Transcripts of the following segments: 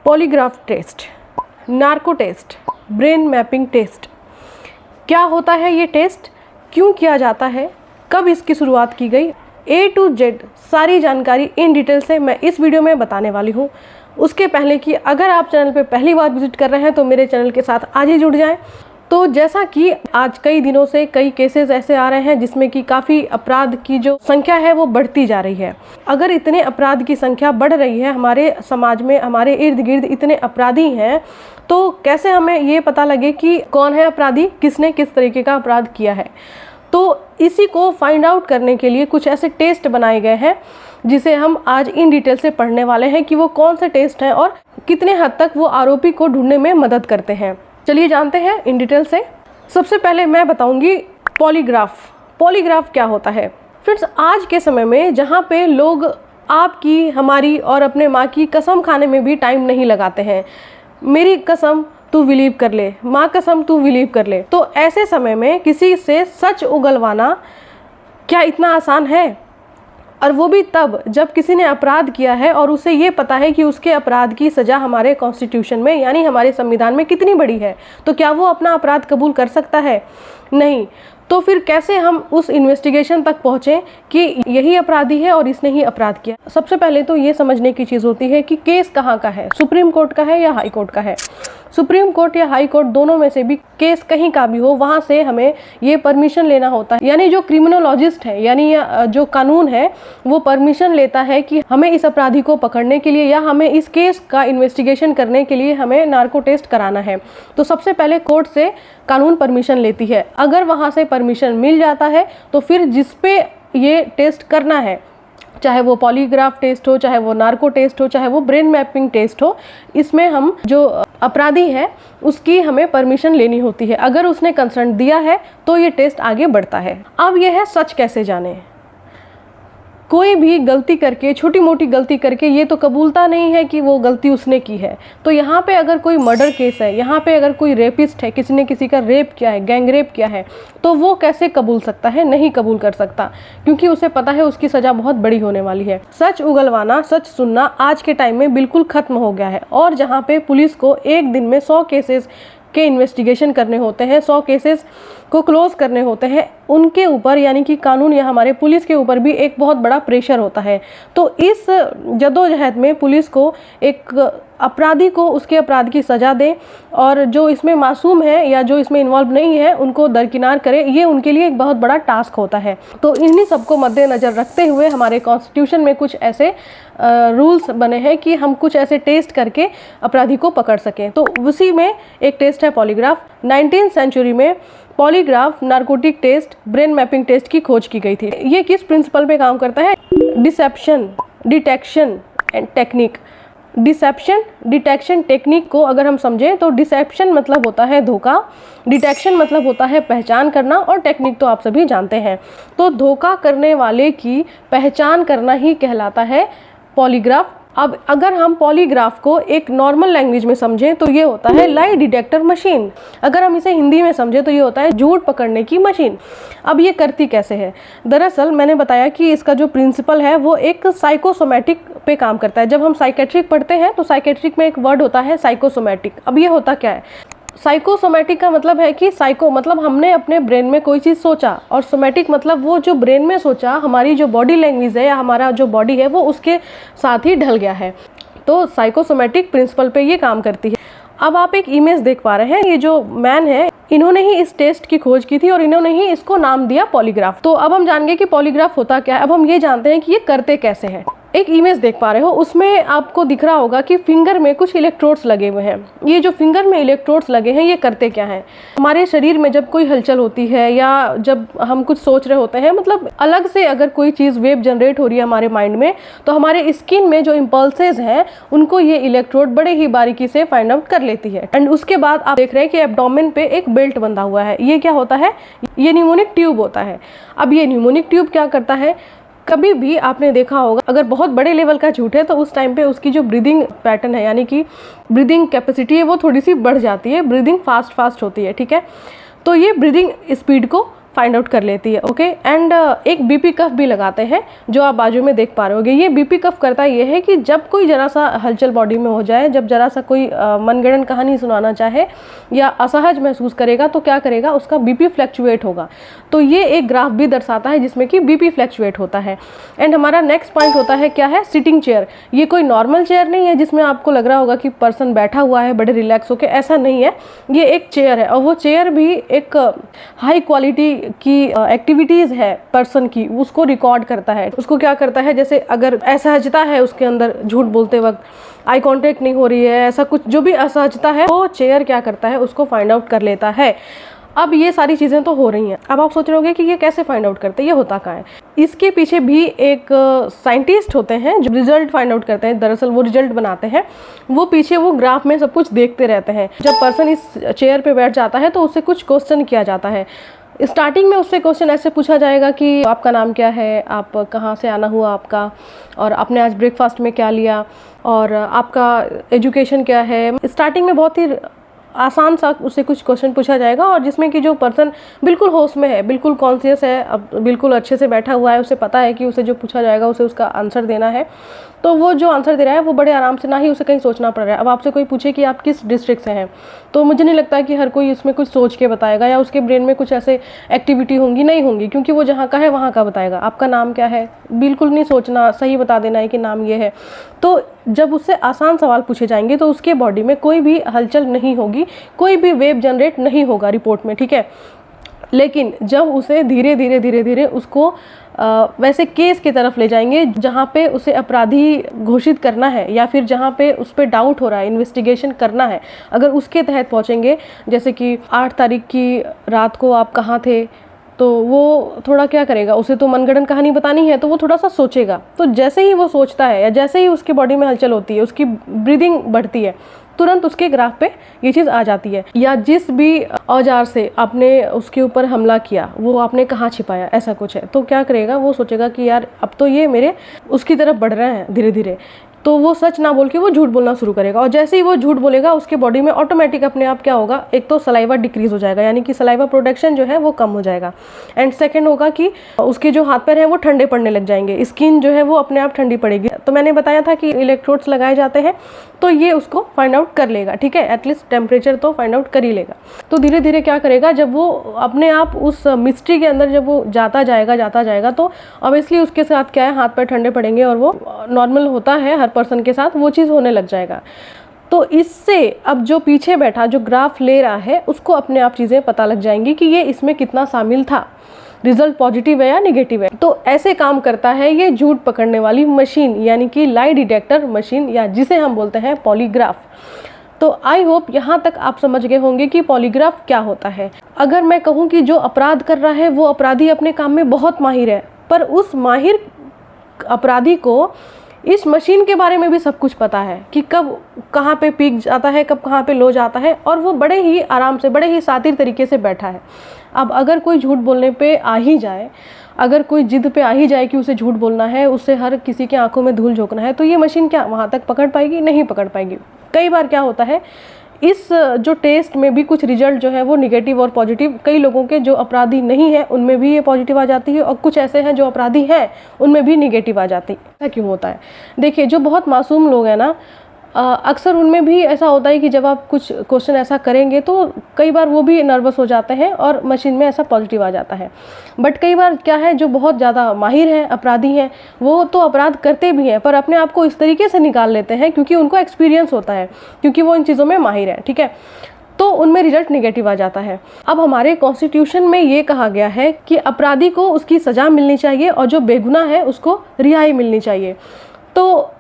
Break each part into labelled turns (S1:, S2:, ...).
S1: Polygraph test, narco test, brain mapping test, क्या होता है ये टेस्ट, क्यों किया जाता है, कब इसकी शुरुआत की गई, A to Z सारी जानकारी इन डिटेल से मैं इस वीडियो में बताने वाली हूँ। उसके पहले कि अगर आप चैनल पे पहली बार विजिट कर रहे हैं तो मेरे चैनल के साथ आज ही जुड़ जाएं। तो जैसा कि आज कई दिनों से कई केसेस ऐसे आ रहे हैं जिसमें कि काफ़ी अपराध की जो संख्या है वो बढ़ती जा रही है। अगर इतने अपराध की संख्या बढ़ रही है, हमारे समाज में हमारे इर्द गिर्द इतने अपराधी हैं, तो कैसे हमें ये पता लगे कि कौन है अपराधी, किसने किस तरीके का अपराध किया है। तो इसी को फाइंड आउट करने के लिए कुछ ऐसे टेस्ट बनाए गए हैं जिसे हम आज इन डिटेल से पढ़ने वाले हैं कि वो कौन से टेस्ट हैं और कितने हद तक वो आरोपी को ढूंढने में मदद करते हैं। चलिए जानते हैं इन डिटेल से। सबसे पहले मैं बताऊंगी पॉलीग्राफ। पॉलीग्राफ क्या होता है? फ्रेंड्स, आज के समय में जहाँ पे लोग आपकी, हमारी और अपने माँ की कसम खाने में भी टाइम नहीं लगाते हैं, मेरी कसम तू बिलीव कर ले, माँ कसम तू बिलीव कर ले, तो ऐसे समय में किसी से सच उगलवाना क्या इतना आसान है? और वो भी तब जब किसी ने अपराध किया है और उसे ये पता है कि उसके अपराध की सज़ा हमारे कॉन्स्टिट्यूशन में यानी हमारे संविधान में कितनी बड़ी है, तो क्या वो अपना अपराध कबूल कर सकता है? नहीं। तो फिर कैसे हम उस इन्वेस्टिगेशन तक पहुँचें कि यही अपराधी है और इसने ही अपराध किया? सबसे पहले तो ये समझने की चीज़ होती है कि केस कहाँ का है, सुप्रीम कोर्ट का है या हाई कोर्ट का है। सुप्रीम कोर्ट या हाई कोर्ट दोनों में से भी केस कहीं का भी हो, वहाँ से हमें ये परमिशन लेना होता है। यानी जो क्रिमिनोलॉजिस्ट है यानी जो कानून है वो परमिशन लेता है कि हमें इस अपराधी को पकड़ने के लिए या हमें इस केस का इन्वेस्टिगेशन करने के लिए हमें नार्को टेस्ट कराना है। तो सबसे पहले कोर्ट से कानून परमिशन लेती है। अगर वहाँ से परमिशन मिल जाता है तो फिर जिस पे ये टेस्ट करना है, चाहे वो पॉलीग्राफ टेस्ट हो, चाहे वो नार्को टेस्ट हो, चाहे वो ब्रेन मैपिंग टेस्ट हो, इसमें हम जो अपराधी है उसकी हमें परमिशन लेनी होती है। अगर उसने कंसर्न दिया है तो ये टेस्ट आगे बढ़ता है। अब यह है सच कैसे जाने। कोई भी गलती करके, छोटी मोटी गलती करके ये तो कबूलता नहीं है कि वो गलती उसने की है। तो यहाँ पे अगर कोई मर्डर केस है, यहाँ पे अगर कोई रेपिस्ट है, किसी ने किसी का रेप किया है, गैंग रेप किया है, तो वो कैसे कबूल सकता है? नहीं कबूल कर सकता, क्योंकि उसे पता है उसकी सज़ा बहुत बड़ी होने वाली है। सच उगलवाना, सच सुनना आज के टाइम में बिल्कुल ख़त्म हो गया है। और जहाँ पे पुलिस को एक दिन में 100 केसेस के इन्वेस्टिगेशन करने होते हैं, 100 केसेस को क्लोज करने होते हैं, उनके ऊपर यानी कि कानून या हमारे पुलिस के ऊपर भी एक बहुत बड़ा प्रेशर होता है। तो इस जद्दोजहद में पुलिस को एक अपराधी को उसके अपराध की सज़ा दे और जो इसमें मासूम है या जो इसमें इन्वॉल्व नहीं है उनको दरकिनार करे, ये उनके लिए एक बहुत बड़ा टास्क होता है। तो इन्हीं सबको मद्देनज़र रखते हुए हमारे कॉन्स्टिट्यूशन में कुछ ऐसे रूल्स बने हैं कि हम कुछ ऐसे टेस्ट करके अपराधी को पकड़ सकें। तो उसी में एक टेस्ट है पॉलीग्राफ। 19वीं सेंचुरी में polygraph, narcotic test, brain mapping test की खोज की गई थी। ये किस प्रिंसिपल पे काम करता है? Deception, detection and technique. Deception, detection, technique को अगर हम समझें तो डिसेप्शन मतलब होता है धोखा, डिटेक्शन मतलब होता है पहचान करना, और टेक्निक तो आप सभी जानते हैं। तो धोखा करने वाले की पहचान करना ही कहलाता है पॉलीग्राफ। अब अगर हम पॉलीग्राफ को एक नॉर्मल लैंग्वेज में समझें तो ये होता है लाई डिटेक्टर मशीन। अगर हम इसे हिंदी में समझें तो ये होता है झूठ पकड़ने की मशीन। अब ये करती कैसे है? दरअसल मैंने बताया कि इसका जो प्रिंसिपल है वो एक साइकोसोमैटिक पे काम करता है। जब हम साइकेट्रिक पढ़ते हैं तो साइकेट्रिक में एक वर्ड होता है साइकोसोमैटिक। अब ये होता क्या है? साइकोसोमैटिक का मतलब है कि साइको मतलब हमने अपने ब्रेन में कोई चीज़ सोचा, और सोमैटिक मतलब वो जो ब्रेन में सोचा, हमारी जो बॉडी लैंग्वेज है या हमारा जो बॉडी है वो उसके साथ ही ढल गया है। तो साइकोसोमैटिक प्रिंसिपल पे ये काम करती है। अब आप एक इमेज देख पा रहे हैं, ये जो मैन है इन्होंने ही इस टेस्ट की खोज की थी और इन्होंने ही इसको नाम दिया पॉलीग्राफ। तो अब हम जान गए कि पॉलीग्राफ होता क्या है। अब हम ये जानते हैं कि ये करते कैसे हैं। एक इमेज देख पा रहे हो, उसमें आपको दिख रहा होगा कि फिंगर में कुछ इलेक्ट्रोड्स लगे हुए हैं। ये जो फिंगर में इलेक्ट्रोड्स लगे हैं ये करते क्या हैं? हमारे शरीर में जब कोई हलचल होती है या जब हम कुछ सोच रहे होते हैं, मतलब अलग से अगर कोई चीज़ वेव जनरेट हो रही है हमारे माइंड में, तो हमारे स्किन में जो इम्पल्सेस हैं उनको ये इलेक्ट्रोड बड़े ही बारीकी से फाइंड आउट कर लेती है। एंड उसके बाद आप देख रहे हैं कि एब्डोमेन पे एक बेल्ट बंधा हुआ है। ये क्या होता है? ये न्यूमोनिक ट्यूब होता है। अब ये न्यूमोनिक ट्यूब क्या करता है? कभी भी आपने देखा होगा अगर बहुत बड़े लेवल का झूठ है तो उस टाइम पे उसकी जो ब्रीदिंग पैटर्न है यानी कि ब्रीदिंग कैपेसिटी है वो थोड़ी सी बढ़ जाती है, ब्रीदिंग फास्ट होती है, ठीक है। तो ये ब्रीदिंग स्पीड को फाइंड आउट कर लेती है। ओके, एंड एक बीपी कफ भी लगाते हैं जो आप बाजू में देख पा रहे होगे। ये बीपी कफ करता ये है कि जब कोई जरा सा हलचल बॉडी में हो जाए, जब जरा सा कोई मनगढ़ंत कहानी सुनाना चाहे या असहज महसूस करेगा तो क्या करेगा, उसका बीपी फ्लक्चुएट होगा। तो ये एक ग्राफ भी दर्शाता है जिसमें कि बीपी फ्लक्चुएट होता है। एंड हमारा नेक्स्ट पॉइंट होता है क्या है, सिटिंग चेयर। ये कोई नॉर्मल चेयर नहीं है जिसमें आपको लग रहा होगा कि पर्सन बैठा हुआ है बड़े रिलैक्स होकर, ऐसा नहीं है। ये एक चेयर है और वो चेयर भी एक हाई क्वालिटी की एक्टिविटीज़ है पर्सन की, उसको रिकॉर्ड करता है। उसको क्या करता है, जैसे अगर असहजता है उसके अंदर झूठ बोलते वक्त, आई कांटेक्ट नहीं हो रही है, ऐसा कुछ जो भी असहजता है वो चेयर क्या करता है, उसको फाइंड आउट कर लेता है। अब ये सारी चीज़ें तो हो रही हैं। अब आप सोच रहे होंगे कि ये कैसे फाइंड आउट करते हैं, ये होता कहाँ है। इसके पीछे भी एक साइंटिस्ट होते हैं जो रिजल्ट फाइंड आउट करते हैं। दरअसल वो रिजल्ट बनाते हैं, वो पीछे वो ग्राफ में सब कुछ देखते रहते हैं। जब पर्सन इस चेयर पे बैठ जाता है तो उससे कुछ क्वेश्चन किया जाता है। स्टार्टिंग में उससे क्वेश्चन ऐसे पूछा जाएगा कि आपका नाम क्या है, आप कहाँ से आना हुआ आपका, और आपने आज ब्रेकफास्ट में क्या लिया, और आपका एजुकेशन क्या है। स्टार्टिंग में बहुत ही आसान सा उससे कुछ क्वेश्चन पूछा जाएगा और जिसमें कि जो पर्सन बिल्कुल होश में है, बिल्कुल कॉन्शियस है, अब बिल्कुल अच्छे से बैठा हुआ है, उसे पता है कि उसे जो पूछा जाएगा उसे उसका आंसर देना है, तो वो जो आंसर दे रहा है वो बड़े आराम से, ना ही उसे कहीं सोचना पड़ रहा है। अब आपसे कोई पूछे कि आप किस डिस्ट्रिक्ट से हैं, तो मुझे नहीं लगता कि हर कोई इसमें कुछ सोच के बताएगा या उसके ब्रेन में कुछ ऐसे एक्टिविटी होंगी, नहीं होंगी, क्योंकि वो जहाँ का है वहाँ का बताएगा। आपका नाम क्या है, बिल्कुल नहीं सोचना, सही बता देना है कि नाम ये है। तो जब उससे आसान सवाल पूछे जाएंगे तो उसके बॉडी में कोई भी हलचल नहीं होगी, कोई भी वेव जनरेट नहीं होगा रिपोर्ट में, ठीक है। लेकिन जब उसे धीरे धीरे धीरे धीरे उसको वैसे केस की तरफ ले जाएंगे जहाँ पे उसे अपराधी घोषित करना है या फिर जहाँ पे उस पर डाउट हो रहा है, इन्वेस्टिगेशन करना है, अगर उसके तहत पहुँचेंगे, जैसे कि 8 तारीख की रात को आप कहाँ थे, तो वो थोड़ा क्या करेगा, उसे तो मनगढ़ंत कहानी बतानी है तो वो थोड़ा सा सोचेगा। तो जैसे ही वो सोचता है या जैसे ही उसकी बॉडी में हलचल होती है, उसकी ब्रीदिंग बढ़ती है, तुरंत उसके ग्राफ पे ये चीज़ आ जाती है। या जिस भी औजार से आपने उसके ऊपर हमला किया वो आपने कहाँ छिपाया, ऐसा कुछ है, तो क्या करेगा, वो सोचेगा कि यार अब तो ये मेरे उसकी तरफ बढ़ रहे हैं धीरे धीरे, तो वो सच ना बोल के वो झूठ बोलना शुरू करेगा। और जैसे ही वो झूठ बोलेगा उसके बॉडी में ऑटोमेटिक अपने आप क्या होगा, एक तो सलाइवा डिक्रीज हो जाएगा, यानी कि सलाइवा प्रोडक्शन जो है वो कम हो जाएगा। एंड सेकंड होगा कि उसके जो हाथ पैर हैं वो ठंडे पड़ने लग जाएंगे, स्किन जो है वो अपने आप ठंडी पड़ेगी। तो मैंने बताया था कि इलेक्ट्रोड्स लगाए जाते हैं, तो ये उसको फाइंड आउट कर लेगा, ठीक है, एटलीस्ट टेम्परेचर तो फाइंड आउट कर ही लेगा। तो धीरे धीरे क्या करेगा, जब वो अपने आप उस मिस्ट्री के अंदर जब वो जाता जाएगा तो ऑब्वियसली उसके साथ क्या है, हाथ पैर ठंडे पड़ेंगे और वो नॉर्मल होता है हर पर्सन के साथ, वो चीज़ होने लग जाएगा। तो इससे अब जो पीछे बैठा जो ग्राफ ले रहा है उसको अपने आप चीज़ें पता लग जाएंगी कि ये इसमें कितना शामिल था, रिजल्ट पॉजिटिव है या निगेटिव है। तो ऐसे काम करता है ये झूठ पकड़ने वाली मशीन, यानी कि लाई डिटेक्टर मशीन, या जिसे हम बोलते हैं पॉलीग्राफ। तो आई होप यहाँ तक आप समझ गए होंगे कि पॉलीग्राफ क्या होता है। अगर मैं कहूँ कि जो अपराध कर रहा है वो अपराधी अपने काम में बहुत माहिर है, पर उस माहिर अपराधी को इस मशीन के बारे में भी सब कुछ पता है कि कब कहाँ पे पीक जाता है, कब कहाँ पे लो जाता है, और वो बड़े ही आराम से, बड़े ही शातिर तरीके से बैठा है। अब अगर कोई झूठ बोलने पे आ ही जाए, अगर कोई जिद पे आ ही जाए कि उसे झूठ बोलना है, उससे हर किसी के आंखों में धूल झोंकना है, तो ये मशीन क्या वहाँ तक पकड़ पाएगी? नहीं पकड़ पाएगी। कई बार क्या होता है, इस जो टेस्ट में भी कुछ रिजल्ट जो है वो निगेटिव और पॉजिटिव, कई लोगों के जो अपराधी नहीं है उनमें भी ये पॉजिटिव आ जाती है, और कुछ ऐसे हैं जो अपराधी हैं उनमें भी निगेटिव आ जाती है। ऐसा क्यों होता है? देखिए, जो बहुत मासूम लोग हैं ना, अक्सर उनमें भी ऐसा होता है कि जब आप कुछ क्वेश्चन ऐसा करेंगे तो कई बार वो भी नर्वस हो जाते हैं और मशीन में ऐसा पॉजिटिव आ जाता है। बट कई बार क्या है, जो बहुत ज़्यादा माहिर हैं, अपराधी हैं, वो तो अपराध करते भी हैं पर अपने आप को इस तरीके से निकाल लेते हैं क्योंकि उनको एक्सपीरियंस होता है, क्योंकि वो इन चीज़ों में माहिर है, ठीक है, तो उनमें रिजल्ट निगेटिव आ जाता है। अब हमारे कॉन्स्टिट्यूशन में ये कहा गया है कि अपराधी को उसकी सज़ा मिलनी चाहिए और जो बेगुनाह है उसको रिहाई मिलनी चाहिए। तो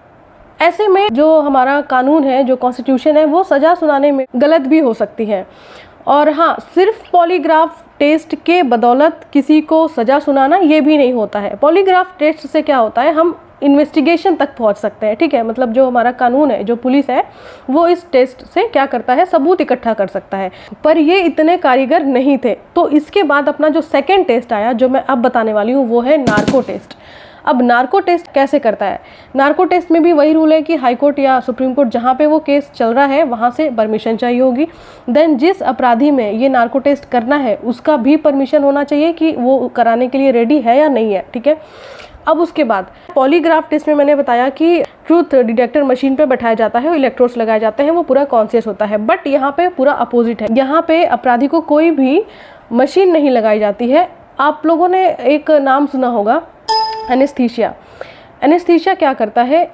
S1: ऐसे में जो हमारा कानून है, जो कॉन्स्टिट्यूशन है, वो सज़ा सुनाने में गलत भी हो सकती है। और हाँ, सिर्फ पॉलीग्राफ टेस्ट के बदौलत किसी को सज़ा सुनाना ये भी नहीं होता है। पॉलीग्राफ टेस्ट से क्या होता है, हम इन्वेस्टिगेशन तक पहुंच सकते हैं, ठीक है, मतलब जो हमारा कानून है, जो पुलिस है, वो इस टेस्ट से क्या करता है, सबूत इकट्ठा कर सकता है। पर ये इतने कारीगर नहीं थे, तो इसके बाद अपना जो सेकेंड टेस्ट आया, जो मैं अब बताने वाली हूँ, वो है नार्को टेस्ट। अब नार्को टेस्ट कैसे करता है? नार्को टेस्ट में भी वही रूल है कि हाई कोर्ट या सुप्रीम कोर्ट जहाँ पे वो केस चल रहा है वहाँ से परमिशन चाहिए होगी। देन जिस अपराधी में ये नार्को टेस्ट करना है उसका भी परमिशन होना चाहिए कि वो कराने के लिए रेडी है या नहीं है, ठीक है। अब उसके बाद पॉलीग्राफ टेस्ट में मैंने बताया कि ट्रूथ डिटेक्टर मशीन पे बैठाया जाता है, इलेक्ट्रोड्स लगाए जाते हैं, वो पूरा कॉन्शियस होता है। बट यहाँ पे पूरा अपोजिट है, यहाँ पे अपराधी को कोई भी मशीन नहीं लगाई जाती है। आप लोगों ने एक नाम सुना होगा, एनेस्थीसिया। एनेस्थीसिया क्या करता है,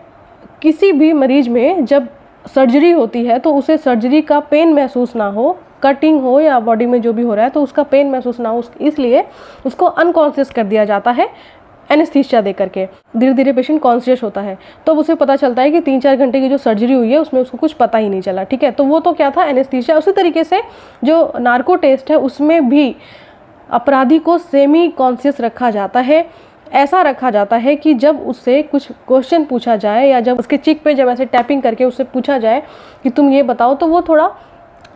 S1: किसी भी मरीज में जब सर्जरी होती है तो उसे सर्जरी का पेन महसूस ना हो, कटिंग हो या बॉडी में जो भी हो रहा है तो उसका पेन महसूस ना हो, इसलिए उसको अनकॉन्शियस कर दिया जाता है एनेस्थीसिया दे करके। धीरे धीरे पेशेंट कॉन्शियस होता है तो उसे पता चलता है कि 3-4 घंटे की जो सर्जरी हुई है उसमें उसको कुछ पता ही नहीं चला, ठीक है। तो वो तो क्या था, एनेस्थीसिया। उसी तरीके से जो नार्को टेस्ट है उसमें भी अपराधी को सेमी कॉन्शियस रखा जाता है। ऐसा रखा जाता है कि जब उससे कुछ क्वेश्चन पूछा जाए या जब उसके चिक पे जब ऐसे टैपिंग करके उससे पूछा जाए कि तुम ये बताओ, तो वो थोड़ा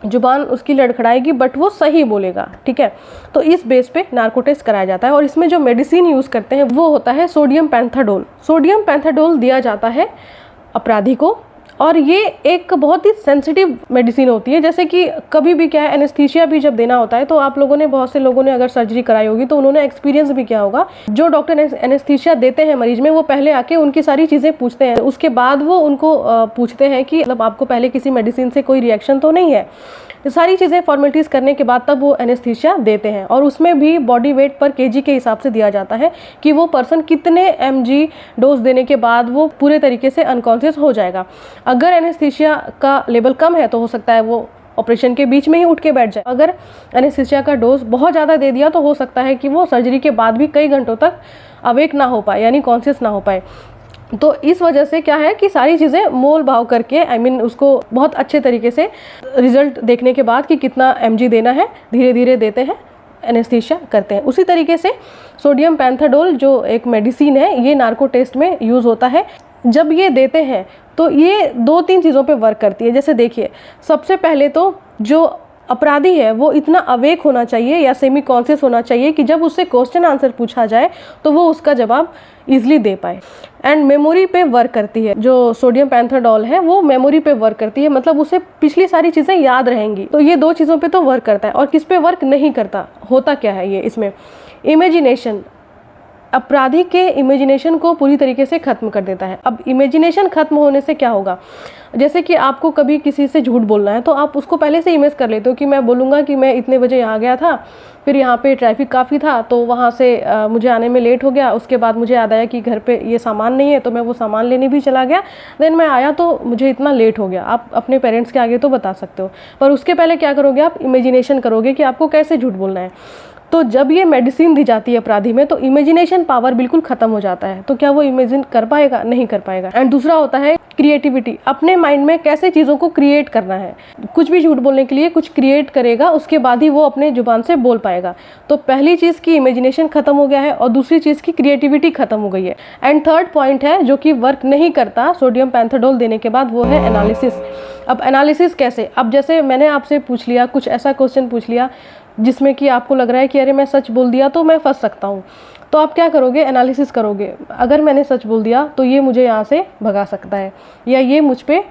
S1: जुबान उसकी लड़खड़ाएगी बट वो सही बोलेगा, ठीक है। तो इस बेस पे नार्को टेस्ट कराया जाता है। और इसमें जो मेडिसिन यूज़ करते हैं वो होता है सोडियम पैंथाडोल। सोडियम पैंथाडोल दिया जाता है अपराधी को, और ये एक बहुत ही सेंसिटिव मेडिसिन होती है। जैसे कि कभी भी क्या है, एनेस्थीसिया भी जब देना होता है तो आप लोगों ने, बहुत से लोगों ने अगर सर्जरी कराई होगी तो उन्होंने एक्सपीरियंस भी किया होगा। जो डॉक्टर एनेस्थीसिया देते हैं मरीज में, वो पहले आके उनकी सारी चीज़ें पूछते हैं, उसके बाद वो उनको पूछते हैं कि मतलब आपको पहले किसी मेडिसिन से कोई रिएक्शन तो नहीं है। सारी चीज़ें फॉर्मेलिटीज़ करने के बाद तब वो एनेस्थीसिया देते हैं। और उसमें भी बॉडी वेट पर केजी के हिसाब से दिया जाता है कि वो पर्सन कितने mg डोज देने के बाद वो पूरे तरीके से अनकॉन्शियस हो जाएगा। अगर एनेस्थीसिया का लेवल कम है तो हो सकता है वो ऑपरेशन के बीच में ही उठ के बैठ जाए। अगर एनेस्थीसिया का डोज बहुत ज़्यादा दे दिया तो हो सकता है कि वो सर्जरी के बाद भी कई घंटों तक अवेक ना हो पाए, यानी कॉन्शियस ना हो पाए। तो इस वजह से क्या है कि सारी चीज़ें मोल भाव करके उसको बहुत अच्छे तरीके से रिजल्ट देखने के बाद कि कितना mg देना है धीरे धीरे देते हैं, एनेस्थीसिया करते हैं। उसी तरीके से सोडियम पैंथाडोल जो एक मेडिसिन है, ये नार्को टेस्ट में यूज़ होता है। जब ये देते हैं तो ये 2-3 चीज़ों पे वर्क करती है। जैसे देखिए, सबसे पहले तो जो अपराधी है वो इतना अवेक होना चाहिए या सेमी कॉन्शियस होना चाहिए कि जब उससे क्वेश्चन आंसर पूछा जाए तो वो उसका जवाब ईजिली दे पाए। एंड मेमोरी पे वर्क करती है, जो सोडियम पैंथाडोल है वो मेमोरी पे वर्क करती है, मतलब उसे पिछली सारी चीज़ें याद रहेंगी। तो ये 2 चीज़ों पे तो वर्क करता है। और किस पे वर्क नहीं करता, होता क्या है ये इसमें, इमेजिनेशन। अपराधी के इमेजिनेशन को पूरी तरीके से ख़त्म कर देता है। अब इमेजिनेशन ख़त्म होने से क्या होगा, जैसे कि आपको कभी किसी से झूठ बोलना है तो आप उसको पहले से इमेज कर लेते हो कि मैं बोलूँगा कि मैं इतने बजे यहाँ गया था, फिर यहाँ पे ट्रैफिक काफ़ी था तो वहाँ से मुझे आने में लेट हो गया, उसके बाद मुझे याद आया कि घर पे ये सामान नहीं है तो मैं वो सामान लेने भी चला गया, देन मैं आया तो मुझे इतना लेट हो गया। आप अपने पेरेंट्स के आगे तो बता सकते हो, पर उसके पहले क्या करोगे, आप इमेजिनेशन करोगे कि आपको कैसे झूठ बोलना है। तो जब ये मेडिसिन दी जाती है अपराधी में तो इमेजिनेशन पावर बिल्कुल ख़त्म हो जाता है। तो क्या वो इमेजिन कर पाएगा, नहीं कर पाएगा। एंड दूसरा होता है क्रिएटिविटी, अपने माइंड में कैसे चीज़ों को क्रिएट करना है। कुछ भी झूठ बोलने के लिए कुछ क्रिएट करेगा, उसके बाद ही वो अपने जुबान से बोल पाएगा। तो पहली चीज़ की इमेजिनेशन ख़त्म हो गया है और दूसरी चीज़ की क्रिएटिविटी ख़त्म हो गई है। एंड थर्ड पॉइंट है जो कि वर्क नहीं करता सोडियम पैंथाडोल देने के बाद, वो है एनालिसिस। अब एनालिसिस कैसे, अब जैसे मैंने आपसे पूछ लिया, कुछ ऐसा क्वेश्चन पूछ लिया जिसमें कि आपको लग रहा है कि अरे मैं सच बोल दिया तो मैं फंस सकता हूँ, तो आप क्या करोगे, एनालिसिस करोगे। अगर मैंने सच बोल दिया तो ये मुझे यहाँ से भगा सकता है या ये मुझ पे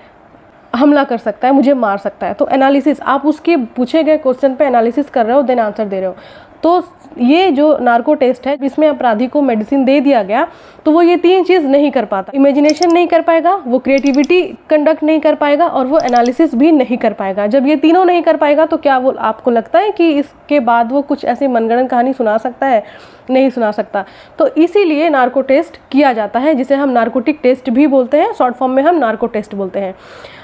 S1: हमला कर सकता है, मुझे मार सकता है। तो एनालिसिस, आप उसके पूछे गए क्वेश्चन पे एनालिसिस कर रहे हो, देन आंसर दे रहे हो। तो ये जो नार्को टेस्ट है इसमें अपराधी को मेडिसिन दे दिया गया तो वो ये 3 चीज़ नहीं कर पाता, इमेजिनेशन नहीं कर पाएगा, वो क्रिएटिविटी कंडक्ट नहीं कर पाएगा और वो एनालिसिस भी नहीं कर पाएगा। जब ये तीनों नहीं कर पाएगा तो क्या वो, आपको लगता है कि इसके बाद वो कुछ ऐसी मनगढ़ंत कहानी सुना सकता है, नहीं सुना सकता। तो इसीलिए नार्को टेस्ट किया जाता है, जिसे हम नार्कोटिक टेस्ट भी बोलते हैं, शॉर्ट फॉर्म में हम नार्को टेस्ट बोलते हैं।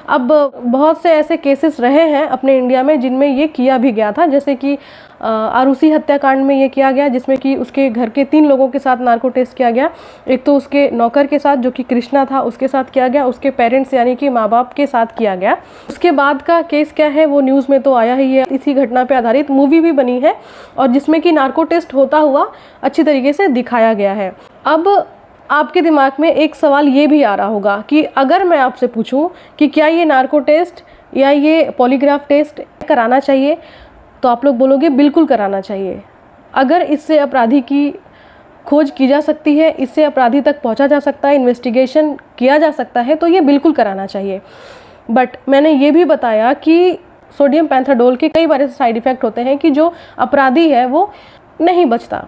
S1: अब बहुत से ऐसे केसेस रहे हैं अपने इंडिया में जिनमें ये किया भी गया था, जैसे कि आरूसी हत्याकांड में ये किया गया, जिसमें कि उसके घर के 3 लोगों के साथ नार्को टेस्ट किया गया। एक तो उसके नौकर के साथ जो कि कृष्णा था उसके साथ किया गया, उसके पेरेंट्स यानी कि माँ बाप के साथ किया गया। उसके बाद का केस क्या है वो न्यूज़ में तो आया ही है। इसी घटना पे आधारित मूवी भी बनी है और जिसमें कि नार्को टेस्ट होता हुआ अच्छी तरीके से दिखाया गया है। अब आपके दिमाग में एक सवाल ये भी आ रहा होगा कि अगर मैं आपसे पूछूं कि क्या ये नार्को टेस्ट या ये पॉलीग्राफ टेस्ट कराना चाहिए, तो आप लोग बोलोगे बिल्कुल कराना चाहिए। अगर इससे अपराधी की खोज की जा सकती है, इससे अपराधी तक पहुंचा जा सकता है, इन्वेस्टिगेशन किया जा सकता है, तो ये बिल्कुल कराना चाहिए। बट मैंने ये भी बताया कि सोडियम पैंथाडोल के कई बार ऐसे साइड इफ़ेक्ट होते हैं कि जो अपराधी है वो नहीं बचता।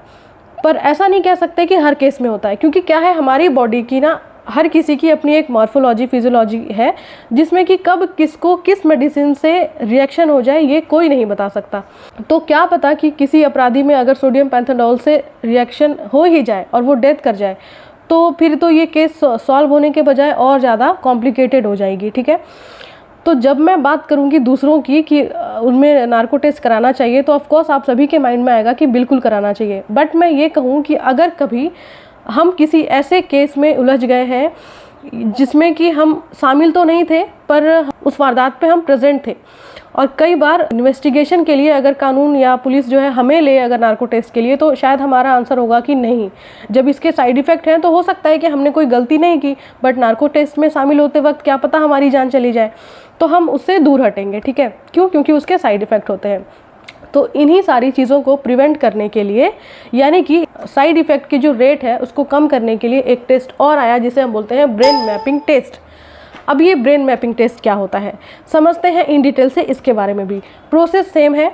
S1: पर ऐसा नहीं कह सकते कि हर केस में होता है, क्योंकि क्या है, हमारी बॉडी की ना हर किसी की अपनी एक मॉर्फोलॉजी फिजियोलॉजी है, जिसमें कि कब किसको किस मेडिसिन से रिएक्शन हो जाए ये कोई नहीं बता सकता। तो क्या पता कि किसी अपराधी में अगर सोडियम पैंथाडोल से रिएक्शन हो ही जाए और वो डेथ कर जाए, तो फिर तो ये केस सॉल्व होने के बजाय और ज़्यादा कॉम्प्लिकेटेड हो जाएगी। ठीक है, तो जब मैं बात करूंगी दूसरों की कि उनमें नार्को टेस्ट कराना चाहिए, तो ऑफकोर्स आप सभी के माइंड में आएगा कि बिल्कुल कराना चाहिए। बट मैं ये कहूँ कि अगर कभी हम किसी ऐसे केस में उलझ गए हैं जिसमें कि हम शामिल तो नहीं थे, पर उस वारदात पे हम प्रेजेंट थे, और कई बार इन्वेस्टिगेशन के लिए अगर कानून या पुलिस जो है हमें ले अगर नार्को टेस्ट के लिए, तो शायद हमारा आंसर होगा कि नहीं। जब इसके साइड इफ़ेक्ट हैं तो हो सकता है कि हमने कोई गलती नहीं की, बट नार्को टेस्ट में शामिल होते वक्त क्या पता हमारी जान चली जाए, तो हम उससे दूर हटेंगे। ठीक है, क्यों? क्योंकि उसके साइड इफ़ेक्ट होते हैं। तो इन्हीं सारी चीज़ों को प्रिवेंट करने के लिए, यानी कि साइड इफ़ेक्ट की जो रेट है उसको कम करने के लिए एक टेस्ट और आया जिसे हम बोलते हैं ब्रेन मैपिंग टेस्ट। अब ये ब्रेन मैपिंग टेस्ट क्या होता है समझते हैं इन डिटेल से। इसके बारे में भी प्रोसेस सेम है।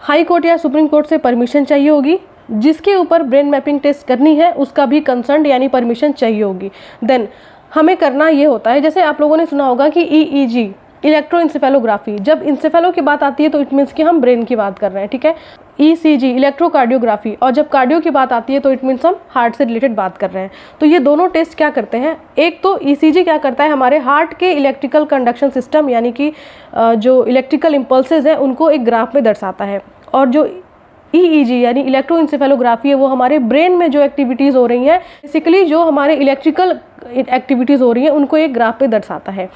S1: हाई कोर्ट या सुप्रीम कोर्ट से परमिशन चाहिए होगी, जिसके ऊपर ब्रेन मैपिंग टेस्ट करनी है उसका भी कंसर्न यानी परमिशन चाहिए होगी। देन हमें करना ये होता है, जैसे आप लोगों ने सुना होगा कि EEG इलेक्ट्रोइंसेफेलोग्राफी, जब इंसेफेलो की बात आती है तो इट मीन्स कि हम ब्रेन की बात कर रहे हैं। ठीक है, ECG इलेक्ट्रोकार्डियोग्राफी, और जब कार्डियो की बात आती है तो इट मीन्स हम हार्ट से रिलेटेड बात कर रहे हैं। तो ये दोनों टेस्ट क्या करते हैं, एक तो ECG क्या करता है, हमारे हार्ट के इलेक्ट्रिकल कंडक्शन सिस्टम यानी कि जो इलेक्ट्रिकल इम्पल्सेज हैं उनको एक ग्राफ में दर्शाता है, और जो EEG यानी इलेक्ट्रोइंसेफेलोग्राफी है वो हमारे ब्रेन में जो एक्टिविटीज़ हो रही हैं, बेसिकली जो हमारे इलेक्ट्रिकल एक्टिविटीज़ हो रही हैं उनको एक ग्राफ पे दर्शाता है।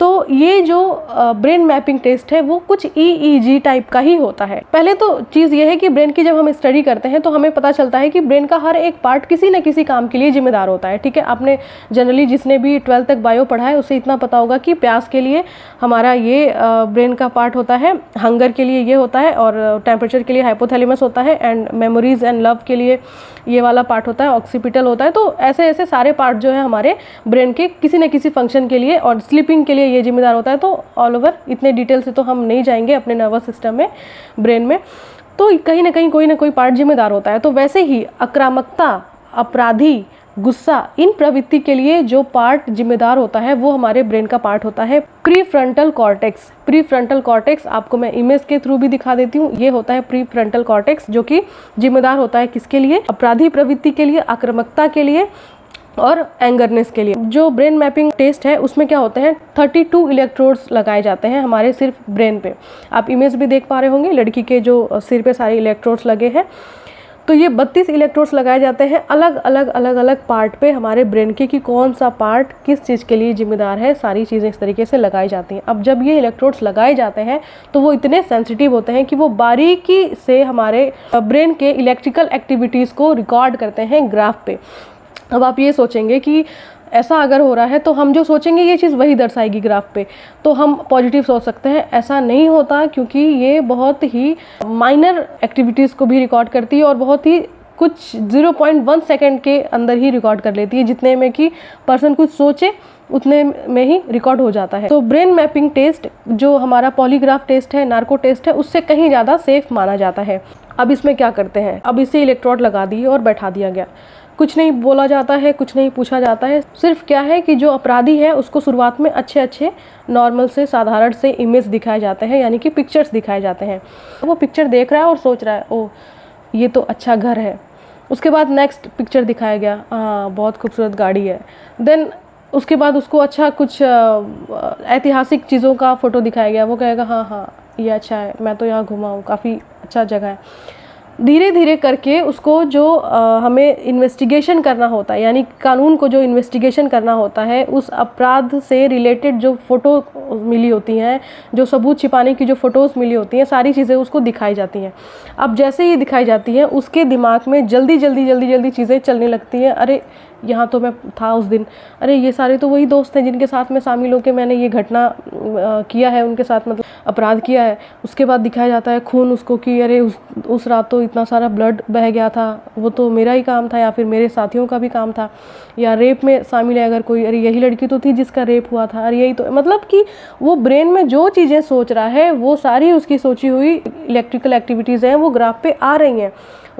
S1: तो ये जो ब्रेन मैपिंग टेस्ट है वो कुछ EEG टाइप का ही होता है। पहले तो चीज़ ये है कि ब्रेन की जब हम स्टडी करते हैं तो हमें पता चलता है कि ब्रेन का हर एक पार्ट किसी न किसी काम के लिए जिम्मेदार होता है। ठीक है, आपने जनरली जिसने भी 12th तक बायो पढ़ा है उसे इतना पता होगा कि प्यास के लिए हमारा ये ब्रेन का पार्ट होता है, हंगर के लिए ये होता है, और टेम्परेचर के लिए हाइपोथैलेमस होता है, एंड मेमोरीज एंड लव के लिए ये वाला पार्ट होता है, ऑक्सीपिटल होता है। तो ऐसे ऐसे सारे पार्ट जो है हमारे ब्रेन के किसी न किसी फंक्शन के लिए, और स्लीपिंग के लिए ये जिम्मेदार होता है। तो ऑल ओवर इतने डिटेल से तो हम नहीं जाएंगे अपने नर्वस सिस्टम में, ब्रेन में, तो कहीं ना कहीं कोई ना कोई पार्ट जिम्मेदार होता है। तो वैसे ही आक्रामकता, अपराधी, गुस्सा, इन प्रवृत्ति के लिए जो पार्ट जिम्मेदार होता है वो हमारे ब्रेन का पार्ट होता है प्रीफ्रंटल कॉर्टेक्स। प्रीफ्रंटल कॉर्टेक्स आपको मैं इमेज के थ्रू भी दिखा देती हूँ। ये होता है प्रीफ्रंटल कॉर्टेक्स, जो कि जिम्मेदार होता है किसके लिए, अपराधी प्रवृत्ति के लिए, आक्रामकता के लिए और एंगरनेस के लिए। जो ब्रेन मैपिंग टेस्ट है उसमें क्या होते हैं, 32 इलेक्ट्रोड्स लगाए जाते हैं हमारे सिर्फ ब्रेन पे। आप इमेज भी देख पा रहे होंगे, लड़की के जो सिर पे सारे इलेक्ट्रोड्स लगे हैं। तो ये 32 इलेक्ट्रोड्स लगाए जाते हैं अलग अलग पार्ट पे हमारे ब्रेन के, कि कौन सा पार्ट किस चीज़ के लिए जिम्मेदार है, सारी चीज़ें इस तरीके से लगाई जाती हैं। अब जब ये इलेक्ट्रोड्स लगाए जाते हैं तो वो इतने सेंसिटिव होते हैं कि वो बारीकी से हमारे ब्रेन के इलेक्ट्रिकल एक्टिविटीज़ को रिकॉर्ड करते हैं ग्राफ पे। अब आप ये सोचेंगे कि ऐसा अगर हो रहा है तो हम जो सोचेंगे ये चीज़ वही दर्शाएगी ग्राफ पे, तो हम पॉजिटिव सोच सकते हैं। ऐसा नहीं होता, क्योंकि ये बहुत ही माइनर एक्टिविटीज़ को भी रिकॉर्ड करती है और बहुत ही कुछ 0.1 सेकेंड के अंदर ही रिकॉर्ड कर लेती है, जितने में कि पर्सन कुछ सोचे उतने में ही रिकॉर्ड हो जाता है। तो ब्रेन मैपिंग टेस्ट जो हमारा पॉलीग्राफ टेस्ट है, नार्को टेस्ट है, उससे कहीं ज़्यादा सेफ माना जाता है। अब इसमें क्या करते हैं, अब इसे इलेक्ट्रोड लगा दिए और बैठा दिया गया, कुछ नहीं बोला जाता है, कुछ नहीं पूछा जाता है। सिर्फ क्या है कि जो अपराधी है उसको शुरुआत में अच्छे नॉर्मल से साधारण से इमेज दिखाए जाते हैं, यानी कि पिक्चर्स दिखाए जाते हैं। वो पिक्चर देख रहा है और सोच रहा है ओ ये तो अच्छा घर है। उसके बाद नेक्स्ट पिक्चर दिखाया गया, हाँ बहुत खूबसूरत गाड़ी है। देन उसके बाद उसको अच्छा कुछ ऐतिहासिक चीज़ों का फ़ोटो दिखाया गया, वो कहेगा हाँ ये अच्छा है, मैं तो यहाँ घुमा हूँ, काफ़ी अच्छा जगह है। धीरे धीरे करके उसको जो हमें इन्वेस्टिगेशन करना होता है, यानी कानून को जो इन्वेस्टिगेशन करना होता है, उस अपराध से रिलेटेड जो फ़ोटो मिली होती हैं, जो सबूत छिपाने की जो फ़ोटोज़ मिली होती हैं, सारी चीज़ें उसको दिखाई जाती हैं। अब जैसे ही दिखाई जाती हैं उसके दिमाग में जल्दी चीज़ें चलने लगती हैं। अरे यहाँ तो मैं था उस दिन, अरे ये सारे तो वही दोस्त हैं जिनके साथ में शामिल होकर मैंने ये घटना किया है, उनके साथ मतलब अपराध किया है। उसके बाद दिखाया जाता है खून उसको कि अरे उस रात तो इतना सारा ब्लड बह गया था, वो तो मेरा ही काम था या फिर मेरे साथियों का भी काम था। या रेप में शामिल है अगर कोई, अरे यही लड़की तो थी जिसका रेप हुआ था, अरे यही तो, मतलब कि वो ब्रेन में जो चीज़ें सोच रहा है वो सारी उसकी सोची हुई इलेक्ट्रिकल एक्टिविटीज़ हैं वो ग्राफ पे आ रही हैं।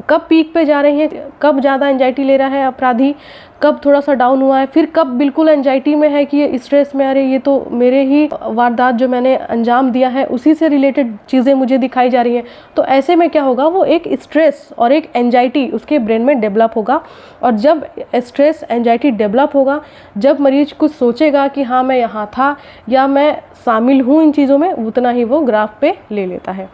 S1: कब पीक पे जा रही हैं, कब ज़्यादा एंजाइटी ले रहा है अपराधी, कब थोड़ा सा डाउन हुआ है, फिर कब बिल्कुल एंजाइटी में है कि ये स्ट्रेस में, अरे ये तो मेरे ही वारदात जो मैंने अंजाम दिया है उसी से रिलेटेड चीज़ें मुझे दिखाई जा रही हैं। तो ऐसे में क्या होगा, वो एक स्ट्रेस और एक एंजाइटी उसके ब्रेन में डेवलप होगा। और जब स्ट्रेस एंजाइटी डेवलप होगा, जब मरीज कुछ सोचेगा कि हाँ मैं यहाँ था या मैं शामिल हूँ इन चीज़ों में, उतना ही वो ग्राफ पे ले लेता है।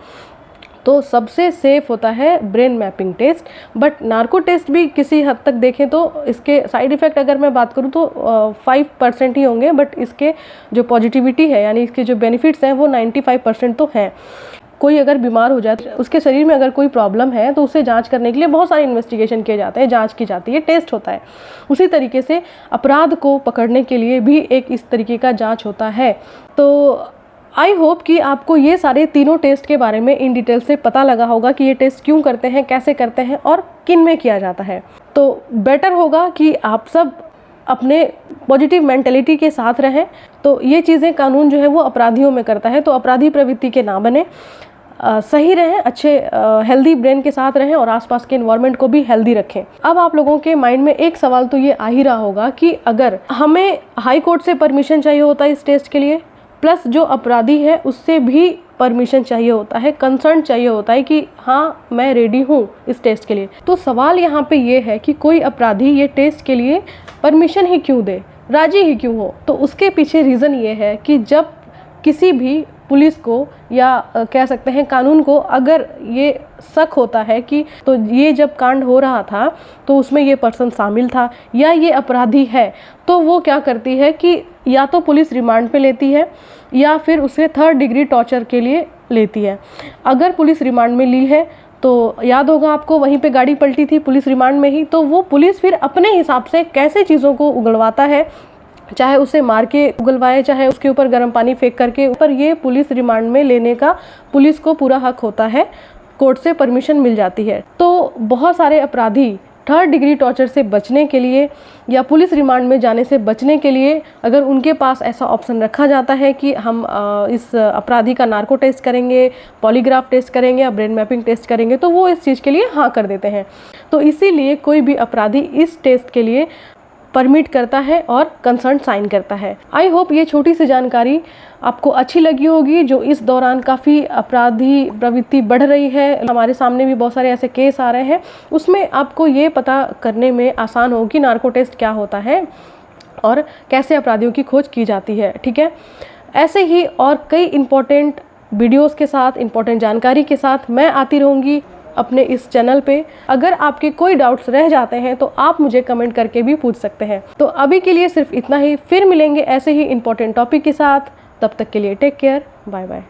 S1: तो सबसे सेफ होता है brain mapping test. But narco test भी किसी हद तक देखें तो इसके साइड इफ़ेक्ट अगर मैं बात करूँ तो 5% ही होंगे, बट इसके जो पॉजिटिविटी है यानी इसके जो बेनिफिट्स हैं वो 95% तो हैं। कोई अगर बीमार हो जाए, उसके शरीर में अगर कोई प्रॉब्लम है तो उसे जांच करने के लिए बहुत सारे इन्वेस्टिगेशन किए जाते हैं, जांच की जाती है, टेस्ट होता है। उसी तरीके से अपराध को पकड़ने के लिए भी एक इस तरीके का जांच होता है। तो आई होप कि आपको ये सारे तीनों टेस्ट के बारे में इन डिटेल से पता लगा होगा कि ये टेस्ट क्यों करते हैं, कैसे करते हैं और किन में किया जाता है। तो बेटर होगा कि आप सब अपने पॉजिटिव मेंटेलिटी के साथ रहें। तो ये चीज़ें कानून जो है वो अपराधियों में करता है, तो अपराधी प्रवृत्ति के ना बने, सही रहें, अच्छे हेल्दी ब्रेन के साथ रहें और आसपास के एनवायरनमेंट को भी हेल्दी रखें। अब आप लोगों के माइंड में एक सवाल तो ये आ ही रहा होगा कि अगर हमें हाई कोर्ट से परमिशन चाहिए होता है इस टेस्ट के लिए, प्लस जो अपराधी है उससे भी परमिशन चाहिए होता है, कंसर्न चाहिए होता है कि हाँ मैं रेडी हूँ इस टेस्ट के लिए, तो सवाल यहाँ पे ये है कि कोई अपराधी ये टेस्ट के लिए परमिशन ही क्यों दे, राजी ही क्यों हो। तो उसके पीछे रीज़न ये है कि जब किसी भी पुलिस को या कह सकते हैं कानून को अगर ये शक होता है कि तो ये जब कांड हो रहा था तो उसमें ये पर्सन शामिल था या ये अपराधी है, तो वो क्या करती है कि या तो पुलिस रिमांड पे लेती है या फिर उसे 3rd डिग्री टॉर्चर के लिए लेती है। अगर पुलिस रिमांड में ली है तो याद होगा आपको, वहीं पे गाड़ी पलटी थी पुलिस रिमांड में ही, तो वो पुलिस फिर अपने हिसाब से कैसे चीज़ों को उगलवाता है, चाहे उसे मार के उगलवाए, चाहे उसके ऊपर गर्म पानी फेंक करके, ऊपर ये पुलिस रिमांड में लेने का पुलिस को पूरा हक होता है, कोर्ट से परमिशन मिल जाती है। तो बहुत सारे अपराधी 3rd डिग्री टॉर्चर से बचने के लिए या पुलिस रिमांड में जाने से बचने के लिए अगर उनके पास ऐसा ऑप्शन रखा जाता है कि हम इस अपराधी का नार्को टेस्ट करेंगे, पॉलीग्राफ टेस्ट करेंगे या ब्रेन मैपिंग टेस्ट करेंगे, तो वो इस चीज़ के लिए हाँ कर देते हैं। तो इसीलिए कोई भी अपराधी इस टेस्ट के लिए परमिट करता है और कंसर्न साइन करता है। आई होप ये छोटी सी जानकारी आपको अच्छी लगी होगी। जो इस दौरान काफ़ी अपराधी प्रवृत्ति बढ़ रही है, हमारे सामने भी बहुत सारे ऐसे केस आ रहे हैं, उसमें आपको ये पता करने में आसान हो कि नार्को टेस्ट क्या होता है और कैसे अपराधियों की खोज की जाती है। ठीक है, ऐसे ही और कई इम्पोर्टेंट वीडियोज़ के साथ, इम्पोर्टेंट जानकारी के साथ मैं आती रहूँगी अपने इस चैनल पे। अगर आपके कोई डाउट्स रह जाते हैं तो आप मुझे कमेंट करके भी पूछ सकते हैं। तो अभी के लिए सिर्फ इतना ही, फिर मिलेंगे ऐसे ही इम्पोर्टेंट टॉपिक के साथ। तब तक के लिए टेक केयर, बाय बाय।